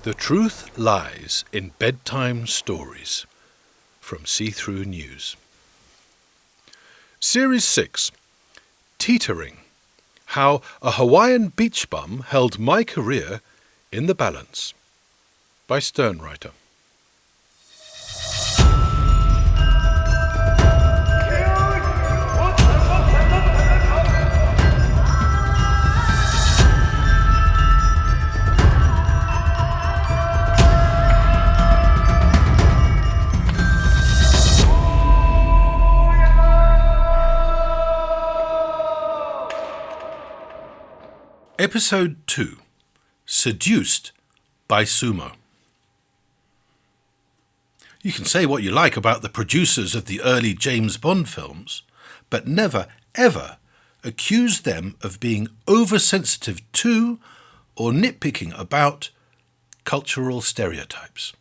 The truth lies in bedtime stories from See-Through News. Series 6, Teetering, How a Hawaiian Beach Bum Held My Career in the Balance, by SternWriter. Episode 2, Seduced by Sumo. You can say what you like about the producers of the early James Bond films, but never, ever accuse them of being oversensitive to or nitpicking about cultural stereotypes.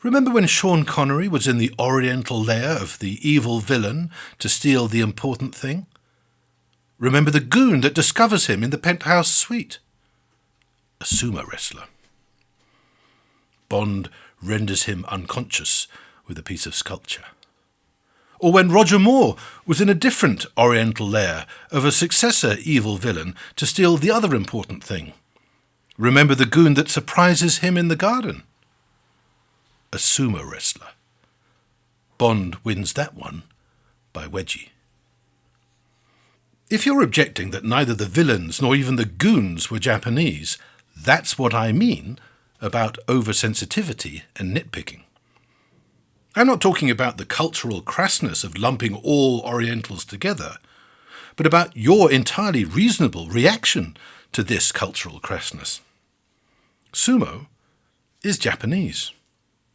Remember when Sean Connery was in the Oriental lair of the evil villain to steal the important thing? Remember the goon that discovers him in the penthouse suite? A sumo wrestler. Bond renders him unconscious with a piece of sculpture. Or when Roger Moore was in a different Oriental lair of a successor evil villain to steal the other important thing. Remember the goon that surprises him in the garden? A sumo wrestler. Bond wins that one by wedgie. If you're objecting that neither the villains nor even the goons were Japanese, that's what I mean about oversensitivity and nitpicking. I'm not talking about the cultural crassness of lumping all Orientals together, but about your entirely reasonable reaction to this cultural crassness. Sumo is Japanese.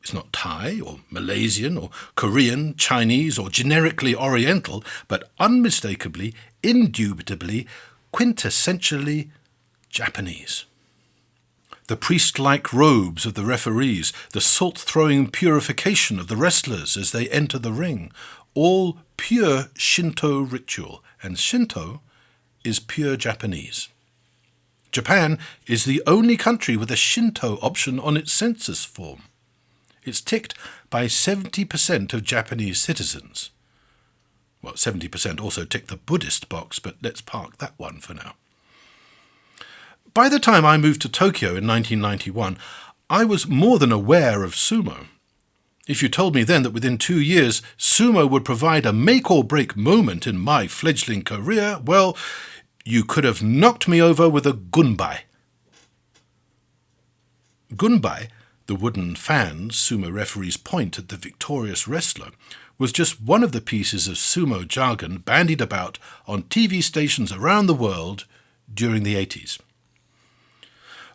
It's not Thai or Malaysian or Korean, Chinese or generically Oriental, but unmistakably, indubitably, quintessentially Japanese. The priest-like robes of the referees, the salt-throwing purification of the wrestlers as they enter the ring, all pure Shinto ritual, and Shinto is pure Japanese. Japan is the only country with a Shinto option on its census form. It's ticked by 70% of Japanese citizens. Well, 70% also tick the Buddhist box, but let's park that one for now. By the time I moved to Tokyo in 1991, I was more than aware of sumo. If you told me then that within 2 years sumo would provide a make-or-break moment in my fledgling career, well, you could have knocked me over with a gunbai. Gunbai, the wooden fan sumo referees point at the victorious wrestler, was just one of the pieces of sumo jargon bandied about on TV stations around the world during the 80s.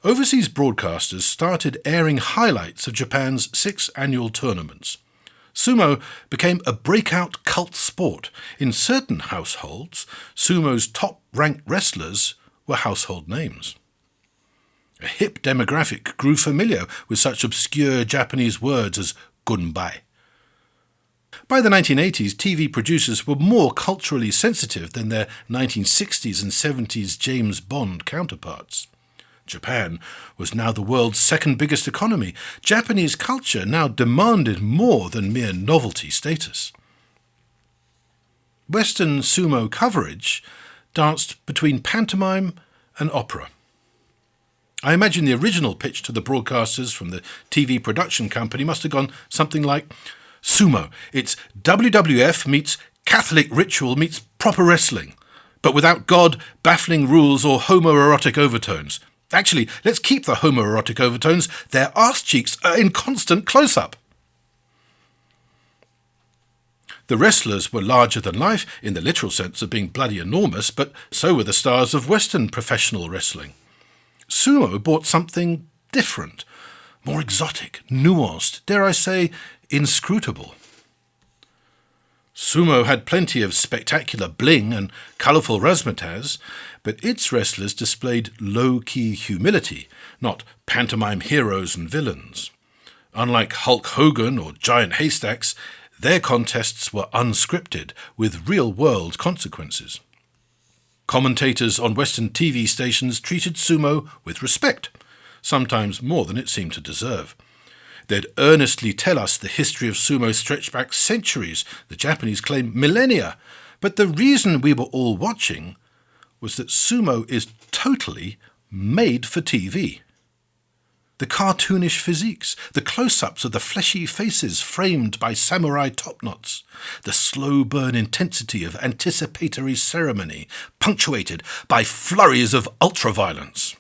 Overseas broadcasters started airing highlights of Japan's 6 annual tournaments. Sumo became a breakout cult sport. In certain households, sumo's top-ranked wrestlers were household names. A hip demographic grew familiar with such obscure Japanese words as gunbai. By the 1980s, TV producers were more culturally sensitive than their 1960s and 70s James Bond counterparts. Japan was now the world's second biggest economy. Japanese culture now demanded more than mere novelty status. Western sumo coverage danced between pantomime and opera. I imagine the original pitch to the broadcasters from the TV production company must have gone something like, Sumo, it's WWF meets Catholic ritual meets proper wrestling, but without God, baffling rules or homoerotic overtones. Actually, let's keep the homoerotic overtones. Their arse cheeks are in constant close-up. The wrestlers were larger than life in the literal sense of being bloody enormous, but so were the stars of Western professional wrestling. Sumo brought something different, more exotic, nuanced, dare I say, inscrutable. Sumo had plenty of spectacular bling and colourful razzmatazz, but its wrestlers displayed low-key humility, not pantomime heroes and villains. Unlike Hulk Hogan or Giant Haystacks, their contests were unscripted, with real-world consequences. Commentators on Western TV stations treated sumo with respect. sometimes more than it seemed to deserve. They'd earnestly tell us the history of sumo stretched back centuries, the Japanese claim millennia, but the reason we were all watching was that sumo is totally made for TV. The cartoonish physiques, the close-ups of the fleshy faces framed by samurai top-knots, the slow-burn intensity of anticipatory ceremony, punctuated by flurries of ultra-violence.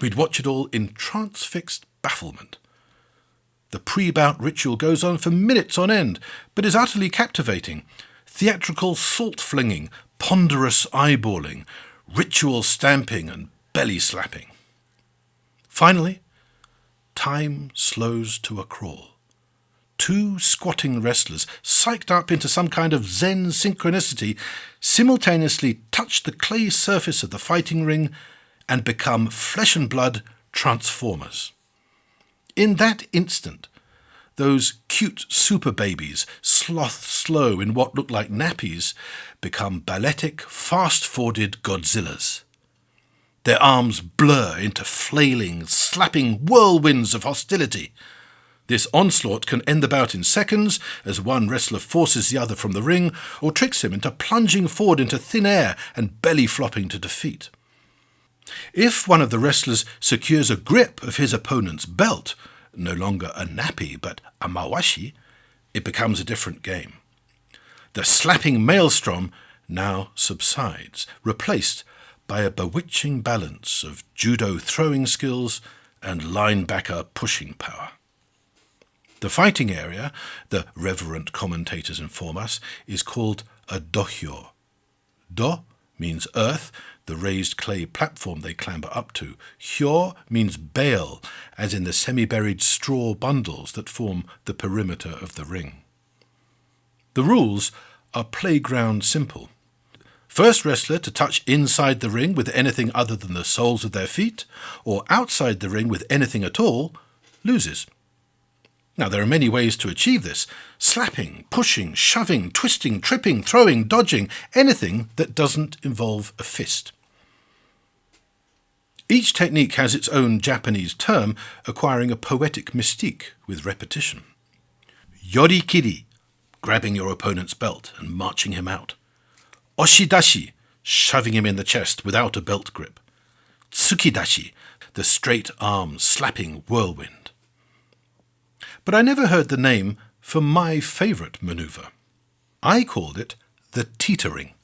We'd watch it all in transfixed bafflement. The pre-bout ritual goes on for minutes on end, but is utterly captivating. Theatrical salt-flinging, ponderous eyeballing, ritual stamping and belly-slapping. Finally, time slows to a crawl. Two squatting wrestlers, psyched up into some kind of Zen synchronicity, simultaneously touch the clay surface of the fighting ring and become flesh and blood transformers. In that instant, those cute super babies, sloth slow in what look like nappies, become balletic, fast-forwarded Godzillas. Their arms blur into flailing, slapping whirlwinds of hostility. This onslaught can end the bout in seconds as one wrestler forces the other from the ring or tricks him into plunging forward into thin air and belly flopping to defeat. If one of the wrestlers secures a grip of his opponent's belt, no longer a nappy but a mawashi, it becomes a different game. The slapping maelstrom now subsides, replaced by a bewitching balance of judo throwing skills and linebacker pushing power. The fighting area, the reverent commentators inform us, is called a dohyo. Do means earth, the raised clay platform they clamber up to. Hyo means bale, as in the semi-buried straw bundles that form the perimeter of the ring. The rules are playground simple. First wrestler to touch inside the ring with anything other than the soles of their feet, or outside the ring with anything at all, loses. Now, there are many ways to achieve this: slapping, pushing, shoving, twisting, tripping, throwing, dodging, anything that doesn't involve a fist. Each technique has its own Japanese term, acquiring a poetic mystique with repetition. Yorikiri, grabbing your opponent's belt and marching him out. Oshidashi, shoving him in the chest without a belt grip. Tsukidashi, the straight arm slapping whirlwind. But I never heard the name for my favourite manoeuvre. I called it the teetering.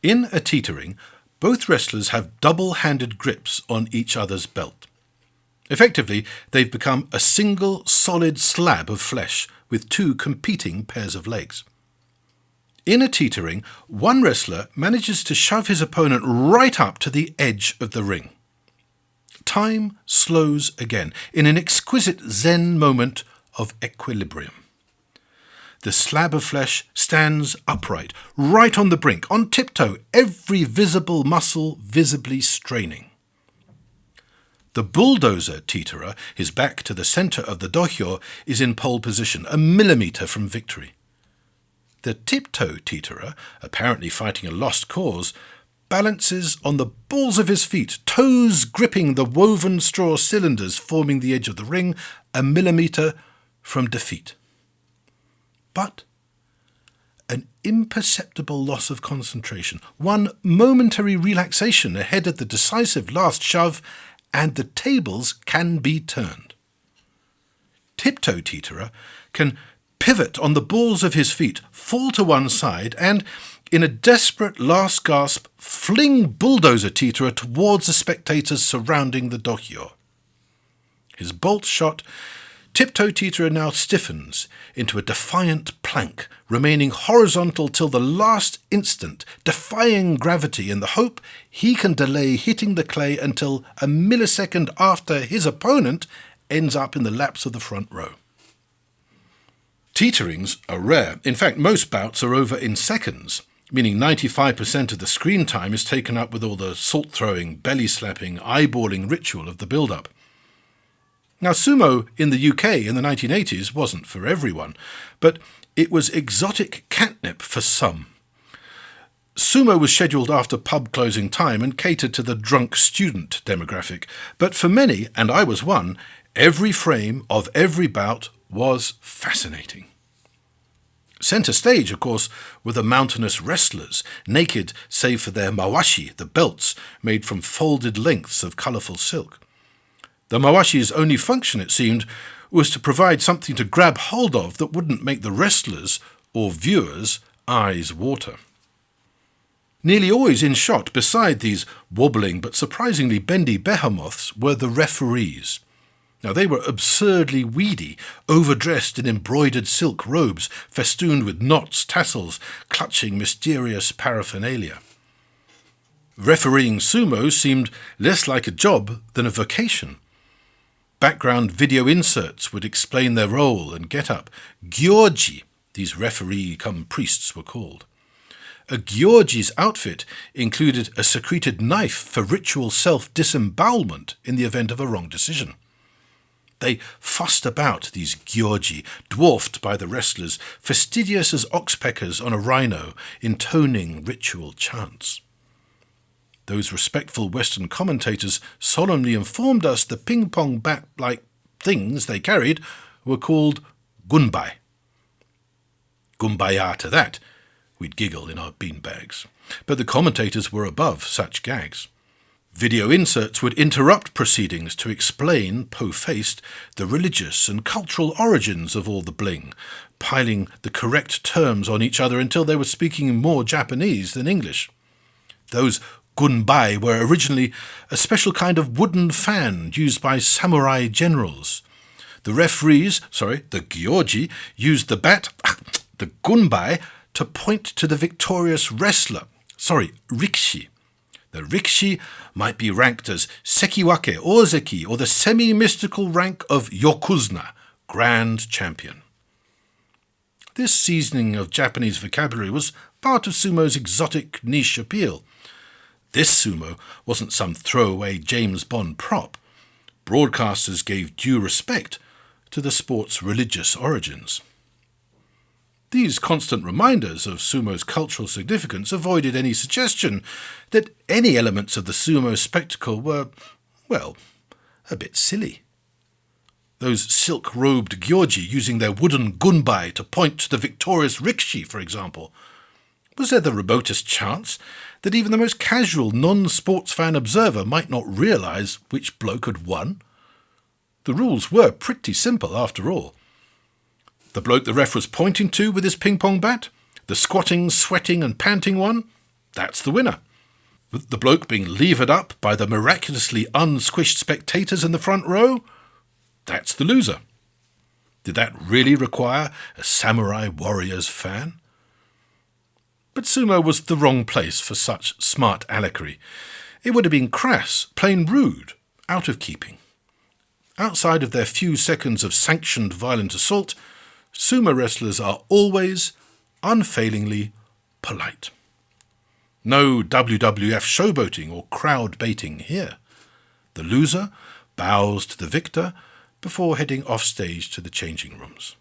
In a teetering, both wrestlers have double-handed grips on each other's belt. Effectively, they've become a single solid slab of flesh with two competing pairs of legs. In a teetering, one wrestler manages to shove his opponent right up to the edge of the ring. Time slows again in an exquisite Zen moment of equilibrium. The slab of flesh stands upright, right on the brink, on tiptoe, every visible muscle visibly straining. The bulldozer teeterer, his back to the centre of the dohyo, is in pole position, a millimetre from victory. The tiptoe teeterer, apparently fighting a lost cause, balances on the balls of his feet, toes gripping the woven straw cylinders forming the edge of the ring, a millimetre from defeat. But an imperceptible loss of concentration, one momentary relaxation ahead of the decisive last shove, and the tables can be turned. Tiptoe teeterer can pivot on the balls of his feet, fall to one side, and, in a desperate last gasp, fling bulldozer teeterer towards the spectators surrounding the dohyo. His bolt shot, tiptoe teeterer now stiffens into a defiant plank, remaining horizontal till the last instant, defying gravity in the hope he can delay hitting the clay until a millisecond after his opponent ends up in the laps of the front row. Teeterings are rare. In fact, most bouts are over in seconds, meaning 95% of the screen time is taken up with all the salt-throwing, belly-slapping, eyeballing ritual of the build-up. Now, sumo in the UK in the 1980s wasn't for everyone, but it was exotic catnip for some. Sumo was scheduled after pub closing time and catered to the drunk student demographic, but for many, and I was one, every frame of every bout was fascinating. Centre stage, of course, were the mountainous wrestlers, naked save for their mawashi, the belts, made from folded lengths of colourful silk. The mawashi's only function, it seemed, was to provide something to grab hold of that wouldn't make the wrestlers, or viewers, eyes water. Nearly always in shot beside these wobbling but surprisingly bendy behemoths were the referees. Now they were absurdly weedy, overdressed in embroidered silk robes, festooned with knots, tassels, clutching mysterious paraphernalia. Refereeing sumo seemed less like a job than a vocation. Background video inserts would explain their role and get-up. Gyoji, these referee-cum-priests were called. A gyoji's outfit included a secreted knife for ritual self-disembowelment in the event of a wrong decision. They fussed about, these gyoji, dwarfed by the wrestlers, fastidious as oxpeckers on a rhino, intoning ritual chants. Those respectful Western commentators solemnly informed us the ping-pong bat-like things they carried were called gunbai. Gumbaya to that, we'd giggle in our beanbags. But the commentators were above such gags. Video inserts would interrupt proceedings to explain, po-faced, the religious and cultural origins of all the bling, piling the correct terms on each other until they were speaking more Japanese than English. Those gunbai were originally a special kind of wooden fan used by samurai generals. The gyoji, used the bat, the gunbai, to point to the victorious wrestler, rikishi. The rikishi might be ranked as sekiwake, ozeki, or the semi-mystical rank of yokozuna, grand champion. This seasoning of Japanese vocabulary was part of sumo's exotic niche appeal. This sumo wasn't some throwaway James Bond prop. Broadcasters gave due respect to the sport's religious origins. These constant reminders of sumo's cultural significance avoided any suggestion that any elements of the sumo spectacle were, well, a bit silly. Those silk-robed gyoji using their wooden gunbai to point to the victorious rikishi, for example. Was there the remotest chance that even the most casual non-sports fan observer might not realise which bloke had won? The rules were pretty simple after all. The bloke the ref was pointing to with his ping-pong bat, the squatting, sweating and panting one, that's the winner. The bloke being levered up by the miraculously unsquished spectators in the front row, that's the loser. Did that really require a samurai warriors fan? But sumo was the wrong place for such smart allegory. It would have been crass, plain rude, out of keeping. Outside of their few seconds of sanctioned violent assault, sumo wrestlers are always, unfailingly, polite. No WWF showboating or crowd baiting here. The loser bows to the victor before heading off stage to the changing rooms.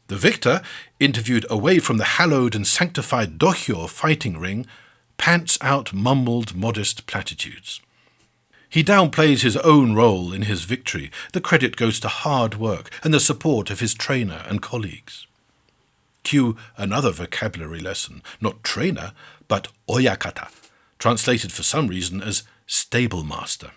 The victor, interviewed away from the hallowed and sanctified dohyo fighting ring, pants out mumbled modest platitudes. He downplays his own role in his victory. The credit goes to hard work and the support of his trainer and colleagues. Cue another vocabulary lesson, not trainer, but oyakata, translated for some reason as stable master.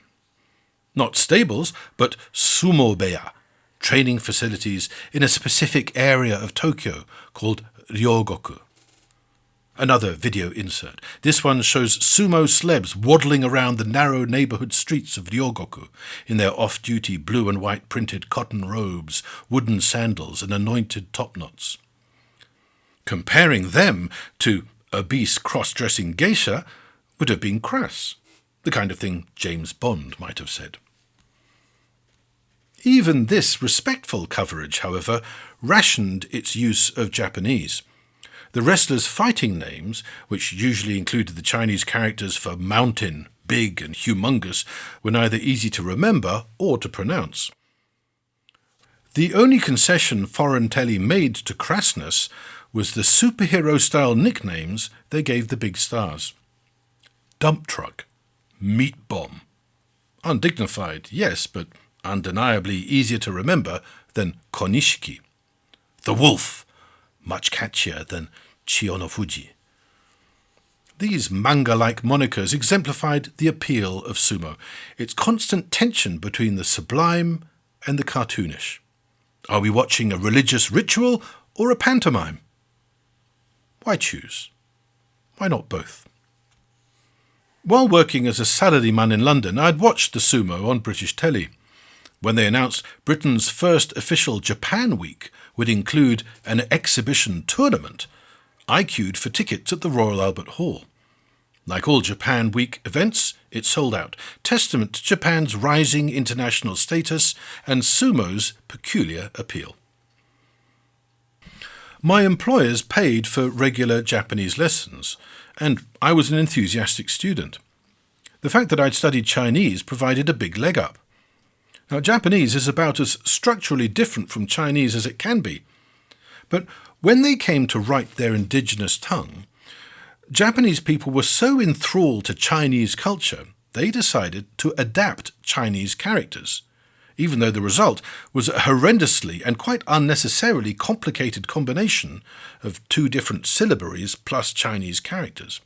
Not stables, but sumobeya, training facilities in a specific area of Tokyo called Ryogoku. Another video insert. This one shows sumo celebs waddling around the narrow neighbourhood streets of Ryogoku in their off-duty blue and white printed cotton robes, wooden sandals and anointed top-knots. Comparing them to obese cross-dressing geisha would have been crass, the kind of thing James Bond might have said. Even this respectful coverage, however, rationed its use of Japanese. The wrestlers' fighting names, which usually included the Chinese characters for mountain, big and humongous, were neither easy to remember or to pronounce. The only concession foreign telly made to crassness was the superhero-style nicknames they gave the big stars. Dump truck, meat bomb. Undignified, yes, but undeniably easier to remember than Konishiki. The wolf, much catchier than Chiyonofuji. These manga-like monikers exemplified the appeal of sumo, its constant tension between the sublime and the cartoonish. Are we watching a religious ritual or a pantomime? Why choose? Why not both? While working as a salaryman in London, I'd watched the sumo on British telly. When they announced Britain's first official Japan Week would include an exhibition tournament, I queued for tickets at the Royal Albert Hall. Like all Japan Week events, it sold out, testament to Japan's rising international status and sumo's peculiar appeal. My employers paid for regular Japanese lessons, and I was an enthusiastic student. The fact that I'd studied Chinese provided a big leg up. Now, Japanese is about as structurally different from Chinese as it can be. But when they came to write their indigenous tongue, Japanese people were so enthralled to Chinese culture, they decided to adapt Chinese characters, even though the result was a horrendously and quite unnecessarily complicated combination of two different syllabaries plus Chinese characters.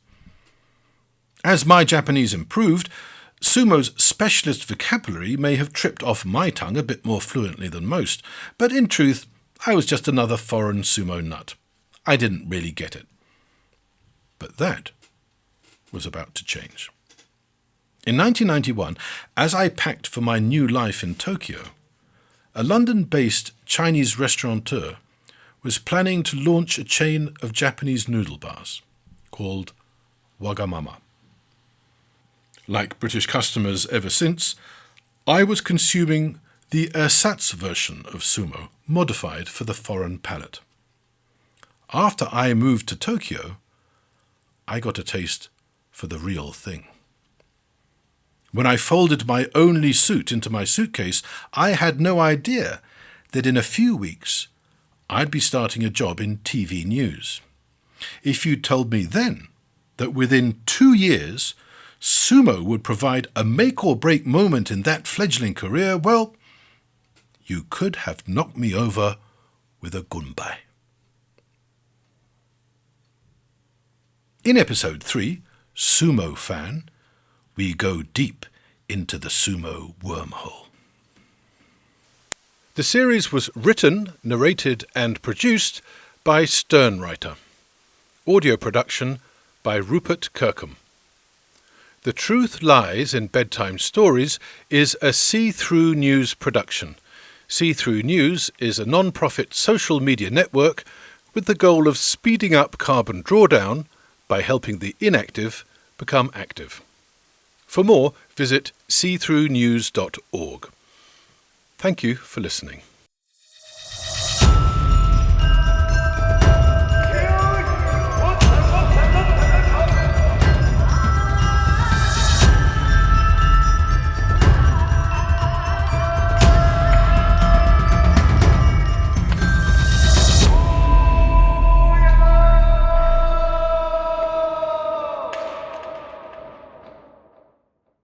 As my Japanese improved, sumo's specialist vocabulary may have tripped off my tongue a bit more fluently than most, but in truth, I was just another foreign sumo nut. I didn't really get it. But that was about to change. In 1991, as I packed for my new life in Tokyo, a London-based Chinese restaurateur was planning to launch a chain of Japanese noodle bars called Wagamama. Like British customers ever since, I was consuming the ersatz version of sumo, modified for the foreign palate. After I moved to Tokyo, I got a taste for the real thing. When I folded my only suit into my suitcase, I had no idea that in a few weeks I'd be starting a job in TV news. If you'd told me then that within 2 years sumo would provide a make-or-break moment in that fledgling career, well, you could have knocked me over with a gunbai. In episode 3, Sumo Fan, we go deep into the sumo wormhole. The series was written, narrated and produced by SternWriter. Audio production by Rupert Kirkham. The Truth Lies in Bedtime Stories is a See-Through News production. See-Through News is a non-profit social media network with the goal of speeding up carbon drawdown by helping the inactive become active. For more, visit seethroughnews.org. Thank you for listening.